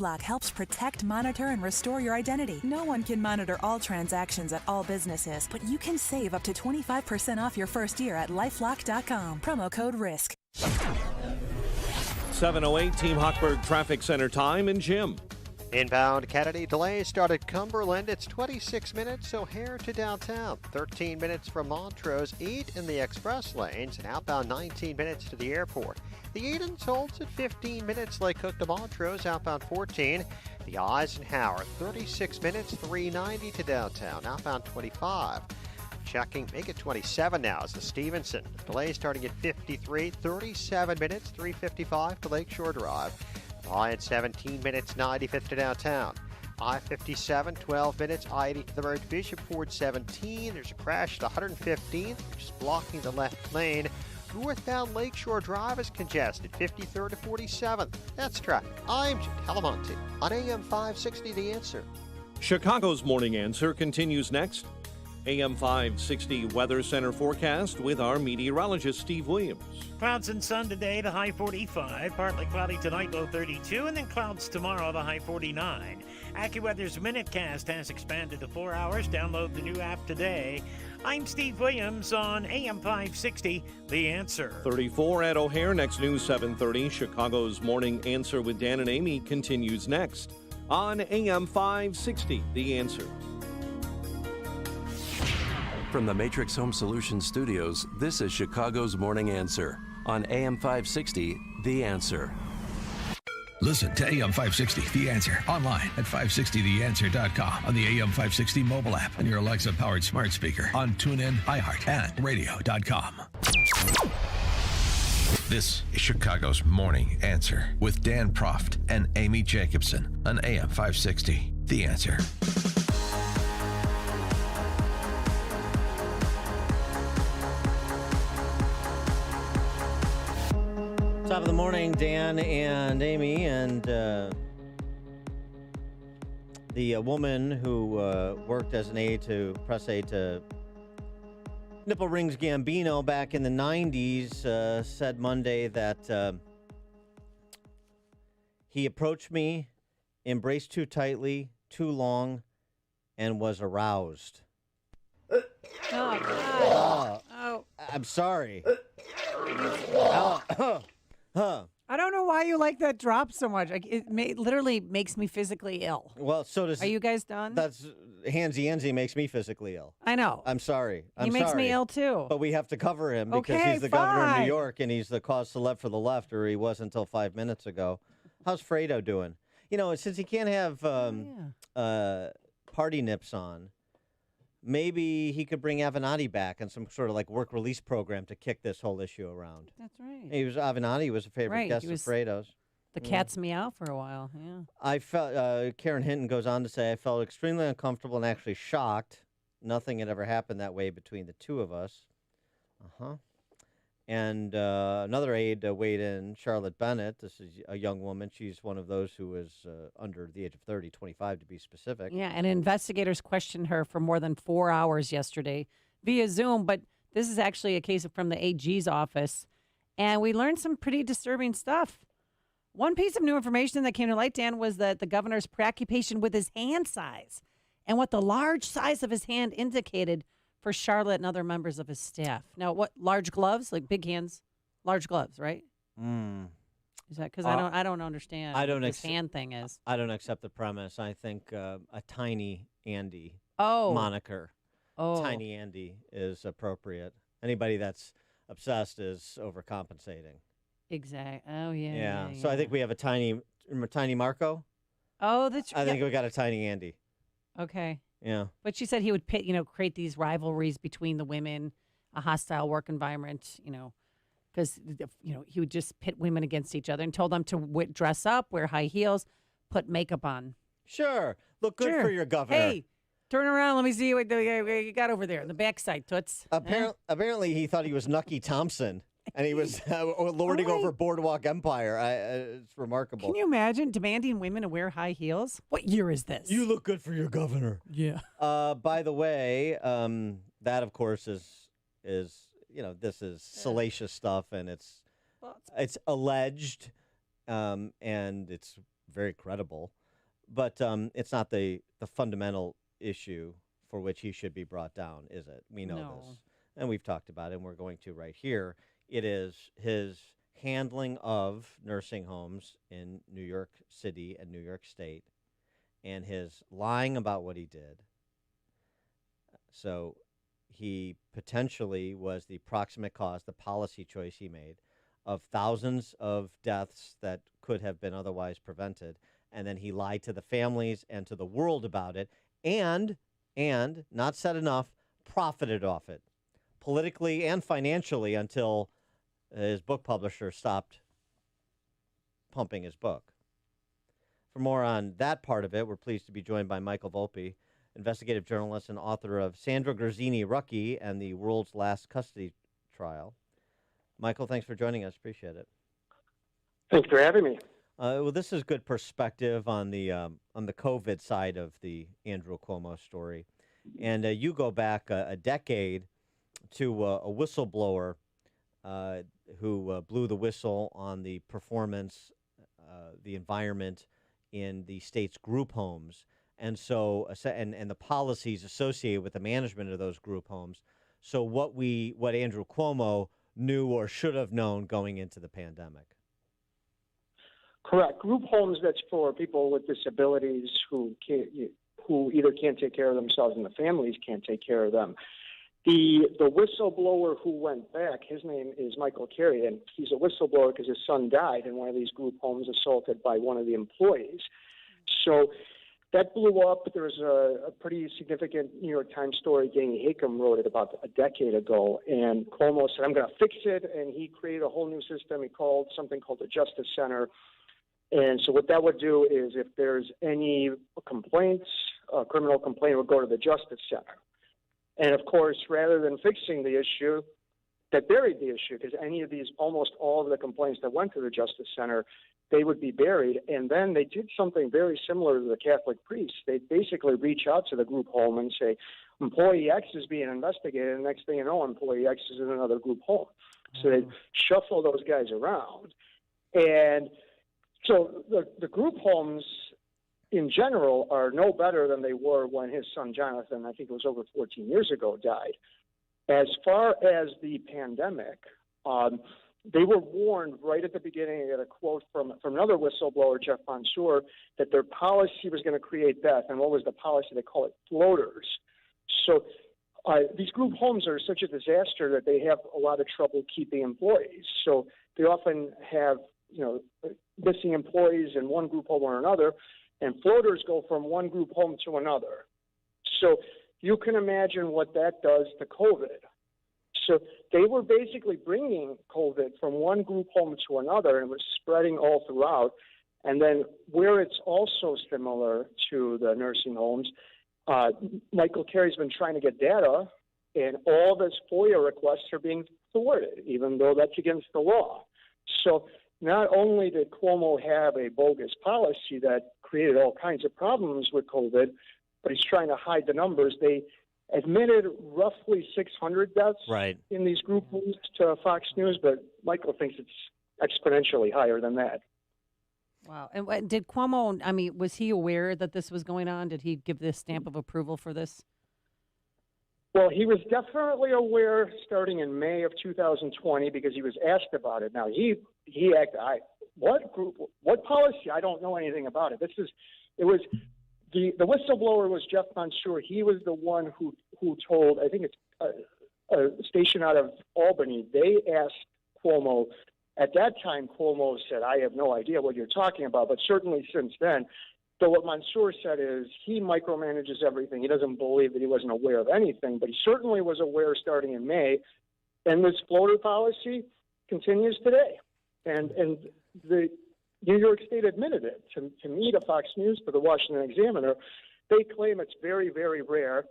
LifeLock helps protect, monitor, and restore your identity. No one can monitor all transactions at all businesses, but you can save up to 25% off your first year at LifeLock.com. Promo code RISK. 7:08 Team Hochberg Traffic Center time and Jim. Inbound Kennedy delay started Cumberland. It's 26 minutes O'Hare to downtown. 13 minutes from Montrose. 8 in the express lanes. And outbound 19 minutes to the airport. The Edens holds at 15 minutes Lake Cook to Montrose. Outbound 14. The Eisenhower 36 minutes 390 to downtown. Outbound 25. Checking, make it 27 now as the Stevenson. Delay starting at 53, 37 minutes, 355 to Lakeshore Drive. At 17 minutes, 95th to downtown. I-57, 12 minutes, I-80 to the merge. Bishop Ford 17. There's a crash at 115th, which is blocking the left lane. Northbound Lakeshore Drive is congested, 53rd to 47th. That's traffic. I'm Jim Talamonte on AM 560, The Answer. Chicago's Morning Answer continues next. AM 560 Weather Center forecast with our meteorologist, Steve Williams. Clouds and sun today, the high 45. Partly cloudy tonight, low 32. And then clouds tomorrow, the high 49. AccuWeather's Minutecast has expanded to 4 hours. Download the new app today. I'm Steve Williams on AM 560, The Answer. 34 at O'Hare. Next news, 7:30. Chicago's Morning Answer with Dan and Amy continues next on AM 560, The Answer. From the Matrix Home Solutions studios, this is Chicago's Morning Answer on AM 560, The Answer. Listen to AM 560, The Answer, online at 560theanswer.com, on the AM 560 mobile app, and your Alexa-powered smart speaker, on TuneIn, iHeart, and radio.com. This is Chicago's Morning Answer with Dan Proft and Amy Jacobson on AM 560, The Answer. Top of the morning, Dan and Amy, and the woman who worked as an aide to press aide to Nipple Rings Gambino back in the 90s said Monday that he approached me, embraced too tightly, too long, and was aroused. Oh, God. Oh. I'm sorry. I don't know why you like that drop so much. Like literally makes me physically ill. Well, so does. Are you guys done? That's Hansi makes me physically ill. I know. I'm sorry. He makes me ill too. But we have to cover him because Okay, he's the governor of fine. New York and he's the cause celeb for the left, or he was until 5 minutes ago. How's Fredo doing? You know, since he can't have party nips on, maybe he could bring Avenatti back and some sort of like work release program to kick this whole issue around. That's right. Avenatti was a favorite guest of Fredo's. The cat's meow for a while. Yeah. I felt Karen Hinton goes on to say, I felt extremely uncomfortable and actually shocked. Nothing had ever happened that way between the two of us. And another aide weighed in, Charlotte Bennett. This is a young woman. She's one of those who is under the age of 30, 25 to be specific. Yeah, and investigators questioned her for more than 4 hours yesterday via Zoom. But this is actually a case from the AG's office. And we learned some pretty disturbing stuff. One piece of new information that came to light, Dan, was that the governor's preoccupation with his hand size and what the large size of his hand indicated for Charlotte and other members of his staff. Now, what, large gloves, like big hands, large gloves, right? Is that because I don't understand what this hand thing is? I don't accept the premise. I think a tiny Andy moniker. Tiny Andy is appropriate. Anybody that's obsessed is overcompensating. Exactly. Oh, yeah. Yeah. So I think we have a tiny Marco. Oh, that's right. I think we got a tiny Andy. Okay. Yeah. But she said he would create these rivalries between the women, a hostile work environment, because, he would just pit women against each other and told them to dress up, wear high heels, put makeup on. Sure. Look good for your governor. Hey, turn around. Let me see what you got over there in the backside, toots. Apparently, he thought he was Nucky Thompson. And he was lording over Boardwalk Empire. It's remarkable. Can you imagine demanding women to wear high heels? What year is this? You look good for your governor. Yeah. By the way, that of course is this is salacious stuff, and it's alleged, and it's very credible, but it's not the fundamental issue for which he should be brought down, is it? We know No. this, and we've talked about it, and we're going to right here. It is his handling of nursing homes in New York City and New York State, and his lying about what he did. So he potentially was the proximate cause, the policy choice he made, of thousands of deaths that could have been otherwise prevented. And then he lied to the families and to the world about it, and not said enough, profited off it politically and financially until his book publisher stopped pumping his book. For more on that part of it, we're pleased to be joined by Michael Volpe, investigative journalist and author of Sandra Grazzini Rucky and the World's Last Custody Trial. Michael, thanks for joining us. Appreciate it. Thanks for having me. Well, this is good perspective on the COVID side of the Andrew Cuomo story, and you go back a decade to a whistleblower who blew the whistle on the performance, the environment in the state's group homes, and so and the policies associated with the management of those group homes. So what Andrew Cuomo knew or should have known going into the pandemic. Correct. Group homes, that's for people with disabilities who either can't take care of themselves and the families can't take care of them. The whistleblower who went back, his name is Michael Carey, and he's a whistleblower because his son died in one of these group homes assaulted by one of the employees. So that blew up. There was a pretty significant New York Times story. Danny Hakam wrote it about a decade ago, and Cuomo said, I'm going to fix it, and he created a whole new system. He called something called the Justice Center. And so what that would do is if there's any complaints, a criminal complaint would go to the Justice Center. And, of course, rather than fixing the issue, that buried the issue, because almost all of the complaints that went to the Justice Center, they would be buried. And then they did something very similar to the Catholic priests. They basically reach out to the group home and say, employee X is being investigated, and next thing you know, employee X is in another group home. So they shuffle those guys around. And so the group homes in general are no better than they were when his son Jonathan, I think it was over 14 years ago, died. As far as the pandemic, they were warned right at the beginning. I got a quote from another whistleblower, Jeff Mansour, that their policy was going to create death. And what was the policy? They call it floaters. So these group homes are such a disaster that they have a lot of trouble keeping employees. So they often have, missing employees in one group home or another, and floaters go from one group home to another. So you can imagine what that does to COVID. So they were basically bringing COVID from one group home to another, and it was spreading all throughout. And then where it's also similar to the nursing homes, Michael Carey's been trying to get data, and all those FOIA requests are being thwarted, even though that's against the law. So not only did Cuomo have a bogus policy that created all kinds of problems with COVID, but he's trying to hide the numbers. They admitted roughly 600 deaths in these group homes to Fox News, but Michael thinks it's exponentially higher than that. Wow. And did Cuomo, was he aware that this was going on? Did he give this stamp of approval for this? Well, he was definitely aware starting in May of 2020 because he was asked about it. Now, he what policy? I don't know anything about it. The whistleblower was Jeff Mansour. He was the one who told, I think it's a station out of Albany. They asked Cuomo. At that time, Cuomo said, I have no idea what you're talking about, but certainly since then. So what Mansour said is he micromanages everything. He doesn't believe that he wasn't aware of anything, but he certainly was aware starting in May. And this floater policy continues today. And the New York State admitted it to me, to Fox News, to the Washington Examiner. They claim it's very, very rare.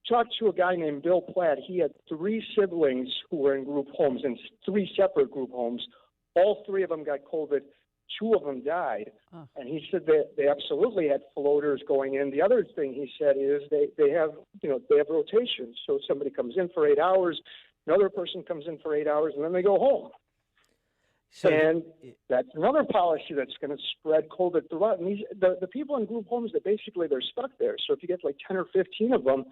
Talked to a guy named Bill Platt. He had 3 siblings who were in group homes, in 3 separate group homes. All 3 of them got COVID. 2 of them died. And he said that they absolutely had floaters going in. The other thing he said is they have rotations. So somebody comes in for 8 hours, another person comes in for 8 hours, and then they go home. And that's another policy that's going to spread COVID throughout. And the people in group homes, they're stuck there. So if you get like 10 or 15 of them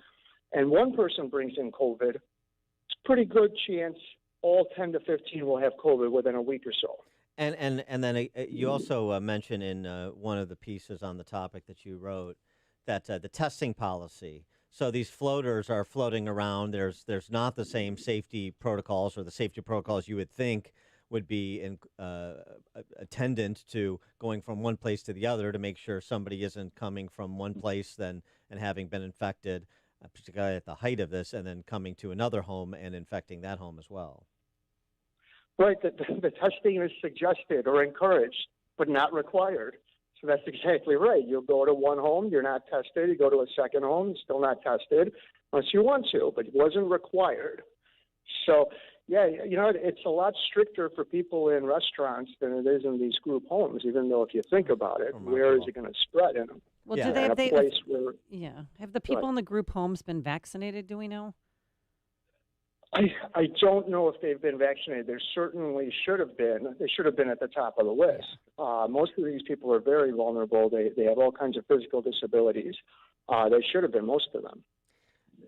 and one person brings in COVID, it's a pretty good chance all 10 to 15 will have COVID within a week or so. And then you also mentioned in one of the pieces on the topic that you wrote that the testing policy. So these floaters are floating around. There's not the same safety protocols or the safety protocols you would think would be attendant to going from one place to the other to make sure somebody isn't coming from one place and having been infected, particularly at the height of this, and then coming to another home and infecting that home as well. Right, the testing is suggested or encouraged, but not required. So that's exactly right. You'll go to one home, you're not tested. You go to a second home, still not tested, unless you want to, but it wasn't required. So, yeah, it's a lot stricter for people in restaurants than it is in these group homes, even though if you think about it, where is it going to spread in them? Well, Yeah. have the people Right. in the group homes been vaccinated, do we know? I don't know if they've been vaccinated. There certainly should have been. They should have been at the top of the list. Most of these people are very vulnerable. They have all kinds of physical disabilities. They should have been, most of them.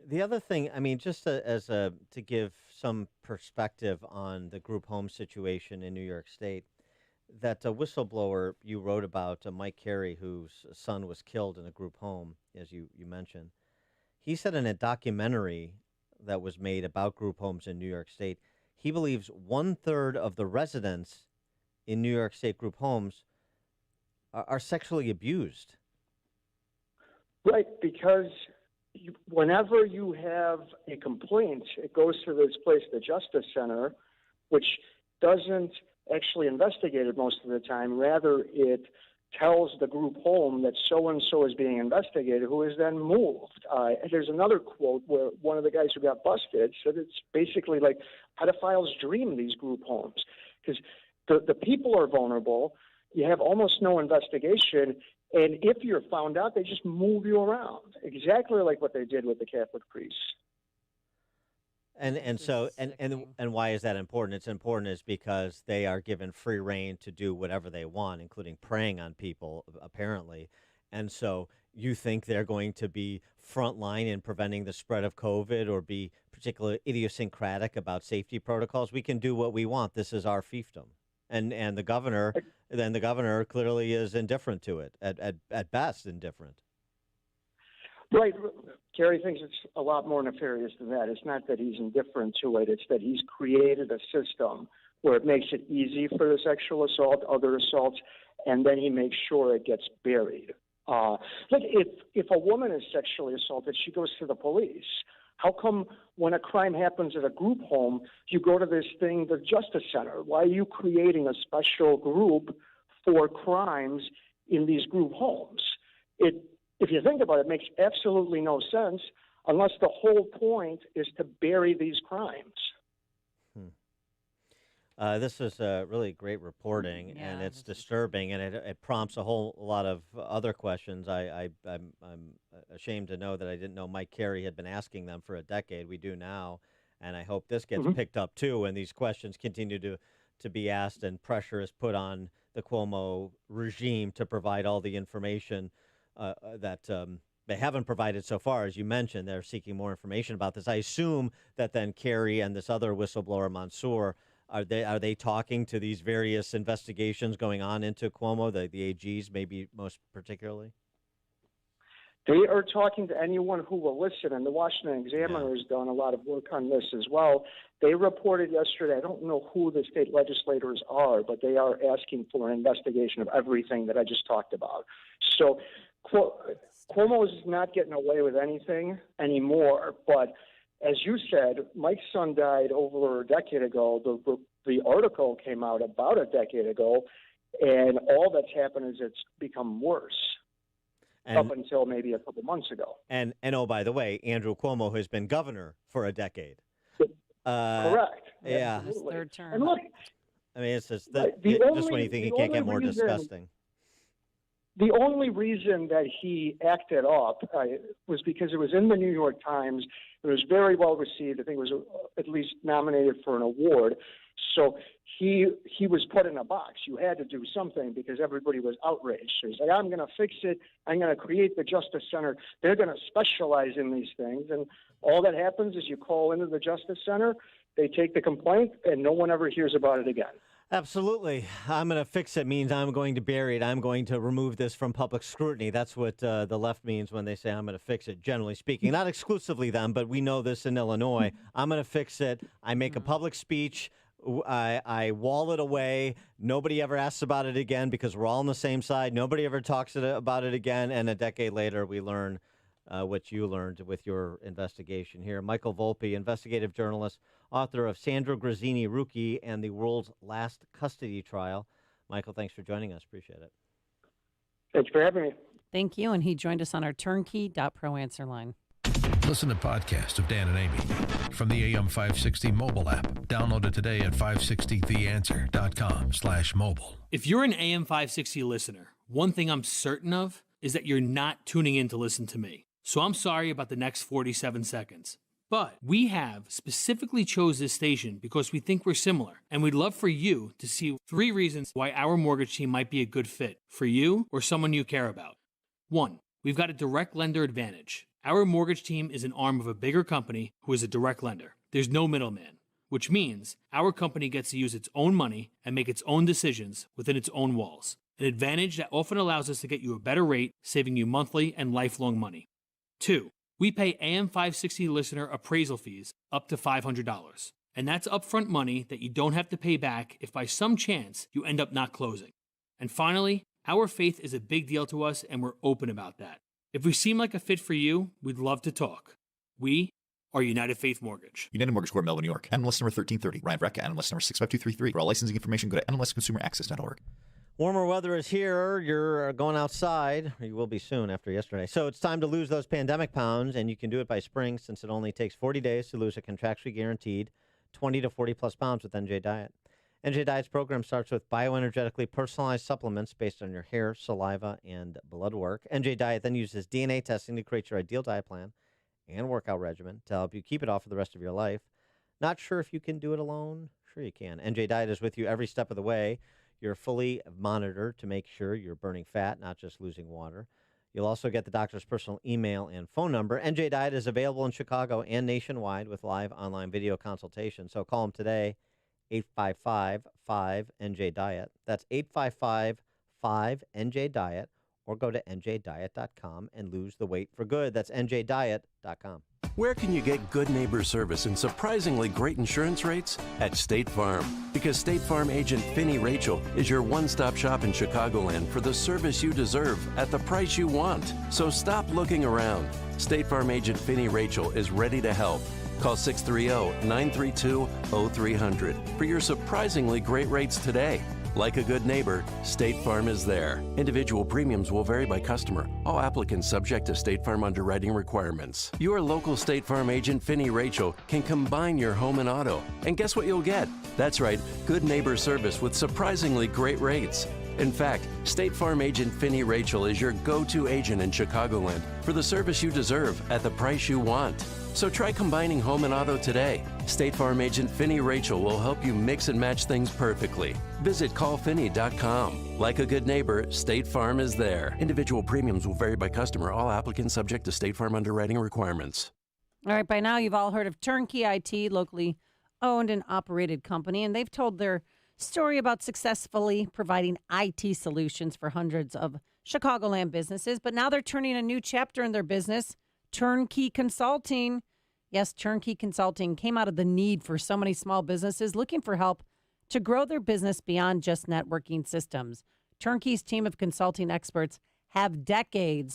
The other thing, I mean, just to give some perspective on the group home situation in New York State, that whistleblower you wrote about, Mike Carey, whose son was killed in a group home, as you mentioned, he said in a documentary that was made about group homes in New York State, he believes 1/3 of the residents in New York State group homes are sexually abused. Right, because whenever you have a complaint, it goes to this place, the Justice Center, which doesn't actually investigate it most of the time. Rather, it tells the group home that so-and-so is being investigated, who is then moved. There's another quote where one of the guys who got busted said it's basically like pedophiles dream, these group homes, because the people are vulnerable. You have almost no investigation, and if you're found out, they just move you around, exactly like what they did with the Catholic priests. And why is that important? It's important is because they are given free rein to do whatever they want, including preying on people, apparently. And so you think they're going to be frontline in preventing the spread of COVID or be particularly idiosyncratic about safety protocols? We can do what we want. This is our fiefdom. And the governor clearly is indifferent to it, at best indifferent. Right. Kerry thinks it's a lot more nefarious than that. It's not that he's indifferent to it. It's that he's created a system where it makes it easy for the sexual assault, other assaults, and then he makes sure it gets buried. Look, if a woman is sexually assaulted, she goes to the police. How come when a crime happens at a group home, you go to this thing, the Justice Center? Why are you creating a special group for crimes in these group homes? If you think about it, it makes absolutely no sense unless the whole point is to bury these crimes. This is really great reporting, and it's disturbing, and it prompts a whole lot of other questions. I'm ashamed to know that I didn't know Mike Carey had been asking them for a decade. We do now, and I hope this gets picked up too, and these questions continue to be asked, and pressure is put on the Cuomo regime to provide all the information that they haven't provided so far. As you mentioned, they're seeking more information about this. I assume that then Carey and this other whistleblower, Mansour, are they talking to these various investigations going on into Cuomo, the AGs maybe most particularly? They are talking to anyone who will listen, and the Washington Examiner has done a lot of work on this as well. They reported yesterday, I don't know who the state legislators are, but they are asking for an investigation of everything that I just talked about. So Cuomo is not getting away with anything anymore, but as you said, Mike's son died over a decade ago. The article came out about a decade ago, and all that's happened is it's become worse up until maybe a couple months ago. And oh, by the way, Andrew Cuomo has been governor for a decade. Correct. Yeah. His third term. And look, I mean, it's just when you think it can't get more disgusting. The only reason that he acted up was because it was in the New York Times. It was very well received. I think it was at least nominated for an award. So he was put in a box. You had to do something because everybody was outraged. So he's like, I'm going to fix it. I'm going to create the Justice Center. They're going to specialize in these things. And all that happens is you call into the Justice Center, they take the complaint, and no one ever hears about it again. Absolutely. I'm going to fix it means I'm going to bury it. I'm going to remove this from public scrutiny. That's what the left means when they say I'm going to fix it, generally speaking. Not exclusively them, but we know this in Illinois. I'm going to fix it. I make a public speech. I wall it away. Nobody ever asks about it again because we're all on the same side. Nobody ever talks about it again. And a decade later, we learn what you learned with your investigation here. Michael Volpe, investigative journalist, author of Sandro Grazzini, Rookie, and the World's Last Custody Trial. Michael, thanks for joining us. Appreciate it. Thanks for having me. Thank you. And he joined us on our turnkey.pro answer line. Listen to podcasts of Dan and Amy from the AM 560 mobile app. Download it today at 560theanswer.com/mobile. If you're an AM 560 listener, one thing I'm certain of is that you're not tuning in to listen to me. So I'm sorry about the next 47 seconds. But we have specifically chose this station because we think we're similar, and we'd love for you to see 3 reasons why our mortgage team might be a good fit for you or someone you care about. 1, we've got a direct lender advantage. Our mortgage team is an arm of a bigger company who is a direct lender. There's no middleman, which means our company gets to use its own money and make its own decisions within its own walls. An advantage that often allows us to get you a better rate, saving you monthly and lifelong money. 2, we pay AM 560 listener appraisal fees up to $500. And that's upfront money that you don't have to pay back if by some chance you end up not closing. And finally, our faith is a big deal to us and we're open about that. If we seem like a fit for you, we'd love to talk. We are United Faith Mortgage. United Mortgage Corp, Melbourne, New York. NMLS number 1330. Ryan Brecka, NMLS number 65233. For all licensing information, go to nmlsconsumeraccess.org. Warmer weather is here. You're going outside, or you will be soon after yesterday. So it's time to lose those pandemic pounds, and you can do it by spring since it only takes 40 days to lose a contractually guaranteed 20 to 40 plus pounds with NJ Diet. NJ Diet's program starts with bioenergetically personalized supplements based on your hair, saliva, and blood work. NJ Diet then uses DNA testing to create your ideal diet plan and workout regimen to help you keep it off for the rest of your life. Not sure if you can do it alone? Sure you can. NJ Diet is with you every step of the way. You're fully monitored to make sure you're burning fat, not just losing water. You'll also get the doctor's personal email and phone number. NJ Diet is available in Chicago and nationwide with live online video consultation. So call them today, 855-5NJ-DIET. That's 855-5NJ-DIET, or go to njdiet.com and lose the weight for good. That's njdiet.com. Where can you get good neighbor service and surprisingly great insurance rates? At State Farm. Because State Farm agent Finney Rachel is your one-stop shop in Chicagoland for the service you deserve at the price you want. So stop looking around. State Farm agent Finney Rachel is ready to help. Call 630-932-0300 for your surprisingly great rates today. Like a good neighbor, State Farm is there. Individual premiums will vary by customer. All applicants subject to State Farm underwriting requirements. Your local State Farm agent, Finney Rachel, can combine your home and auto. And guess what you'll get? That's right, good neighbor service with surprisingly great rates. In fact, State Farm agent Finney Rachel is your go-to agent in Chicagoland for the service you deserve at the price you want. So try combining home and auto today. State Farm agent Finney Rachel will help you mix and match things perfectly. Visit callfinney.com. Like a good neighbor, State Farm is there. Individual premiums will vary by customer. All applicants subject to State Farm underwriting requirements. All right, by now you've all heard of Turnkey IT, locally owned and operated company, and they've told their story about successfully providing IT solutions for hundreds of Chicagoland businesses. But now they're turning a new chapter in their business, Turnkey Consulting. Yes, Turnkey Consulting came out of the need for so many small businesses looking for help to grow their business beyond just networking systems. Turnkey's team of consulting experts have decades